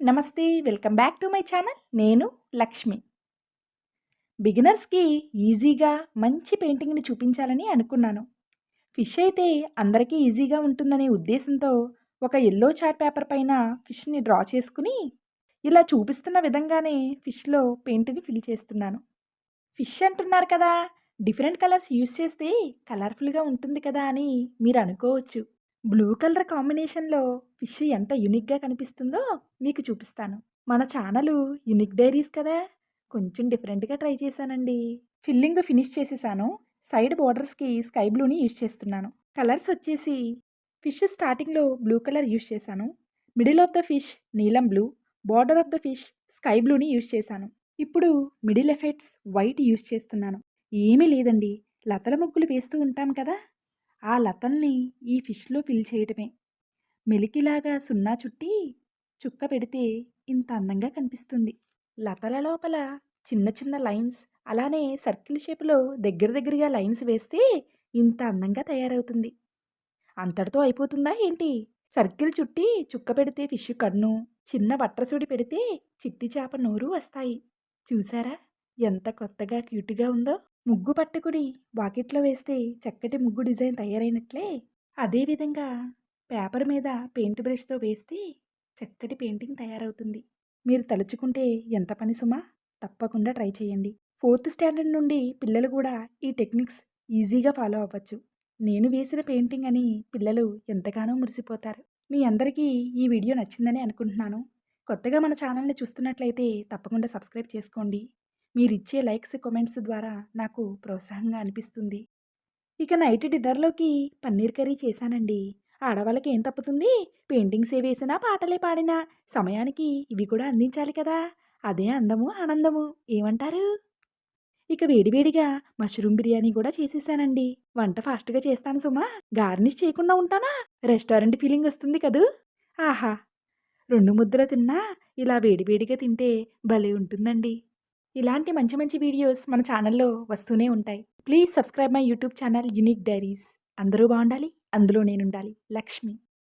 నమస్తే welcome back to my channel. నేను లక్ష్మి. బిగినర్స్కి ఈజీగా మంచి పెయింటింగ్ని చూపించాలని అనుకున్నాను. ఫిష్ అయితే అందరికీ ఈజీగా ఉంటుందనే ఉద్దేశంతో ఒక ఎల్లో చార్ట్ పేపర్ పైన ఫిష్ని డ్రా చేసుకుని ఇలా చూపిస్తున్న విధంగానే ఫిష్లో పెయింట్ని ఫిల్ చేస్తున్నాను. ఫిష్ అంటున్నారు కదా, డిఫరెంట్ కలర్స్ యూస్ చేస్తే కలర్ఫుల్గా ఉంటుంది కదా అని మీరు అనుకోవచ్చు. బ్లూ కలర్ కాంబినేషన్లో ఫిష్ ఎంత యూనిక్గా కనిపిస్తుందో మీకు చూపిస్తాను. మన ఛానలు యూనిక్ డైరీస్ కదా, కొంచెం డిఫరెంట్గా ట్రై చేశానండి. ఫిల్లింగ్ ఫినిష్ చేసేసాను. సైడ్ బోర్డర్స్కి స్కై బ్లూని యూస్ చేస్తున్నాను. కలర్స్ వచ్చేసి ఫిష్ స్టార్టింగ్లో బ్లూ కలర్ యూస్ చేశాను. మిడిల్ ఆఫ్ ద ఫిష్ నీలం blue, border of the fish sky బ్లూని యూస్ చేశాను. ఇప్పుడు మిడిల్ ఎఫెక్ట్స్ వైట్ యూస్ చేస్తున్నాను. ఏమీ లేదండి, లతల ముగ్గులు వేస్తూ ఉంటాం కదా, ఆ లతల్ని ఈ ఫిష్లో ఫిల్ చేయటమే. మెలికిలాగా సున్నా చుట్టి చుక్క పెడితే ఇంత అందంగా కనిపిస్తుంది. లతల లోపల చిన్న చిన్న లైన్స్, అలానే సర్కిల్ షేప్లో దగ్గరగా లైన్స్ వేస్తే ఇంత అందంగా తయారవుతుంది. అంతటితో అయిపోతుందా ఏంటి? సర్కిల్ చుట్టి చుక్క పెడితే ఫిష్ కన్ను, చిన్న వట్రసుడి పెడితే చిట్టి చేప నోరు వస్తాయి. చూసారా ఎంత కొత్తగా క్యూట్గా ఉందో? ముగ్గు పట్టుకుని వాకిట్లో వేస్తే చక్కటి ముగ్గు డిజైన్ తయారైనట్లే, అదేవిధంగా పేపర్ మీద పెయింట్ బ్రష్తో వేస్తే చక్కటి పెయింటింగ్ తయారవుతుంది. మీరు తలుచుకుంటే ఎంత పని సుమా, తప్పకుండా ట్రై చేయండి. 4th స్టాండర్డ్ నుండి పిల్లలు కూడా ఈ టెక్నిక్స్ ఈజీగా ఫాలో అవ్వచ్చు. నేను వేసిన పెయింటింగ్ అని పిల్లలు ఎంతగానో మురిసిపోతారు. మీ అందరికీ ఈ వీడియో నచ్చిందని అనుకుంటున్నాను. కొత్తగా మన ఛానల్ని చూస్తున్నట్లయితే తప్పకుండా సబ్స్క్రైబ్ చేసుకోండి. మీరిచ్చే లైక్స్, కామెంట్స్ ద్వారా నాకు ప్రోత్సాహంగా అనిపిస్తుంది. ఇక నైట్ డిన్నర్లోకి పన్నీర్ కర్రీ చేశానండి. ఆడవాళ్ళకి ఏం తప్పుతుంది? పెయింటింగ్సే వేసినా, పాటలే పాడినా సమయానికి ఇవి కూడా అందించాలి కదా, అదే అందము ఆనందము. ఏమంటారు? ఇక వేడివేడిగా మష్రూమ్ బిర్యానీ కూడా చేసేసానండి. వంట ఫాస్ట్గా చేస్తాను సుమా, గార్నిష్ చేయకుండా ఉంటానా? రెస్టారెంట్ ఫీలింగ్ వస్తుంది కదూ. ఆహా, 2 ముద్దలు తిన్నా ఇలా వేడివేడిగా తింటే భలే ఉంటుందండి. ఇలాంటి మంచి మంచి వీడియోస్ మన ఛానల్లో వస్తూనే ఉంటాయి. Please subscribe my YouTube channel unique diaries. అందరూ బాగుండాలి, అందులో నేనుండాలి. లక్ష్మి.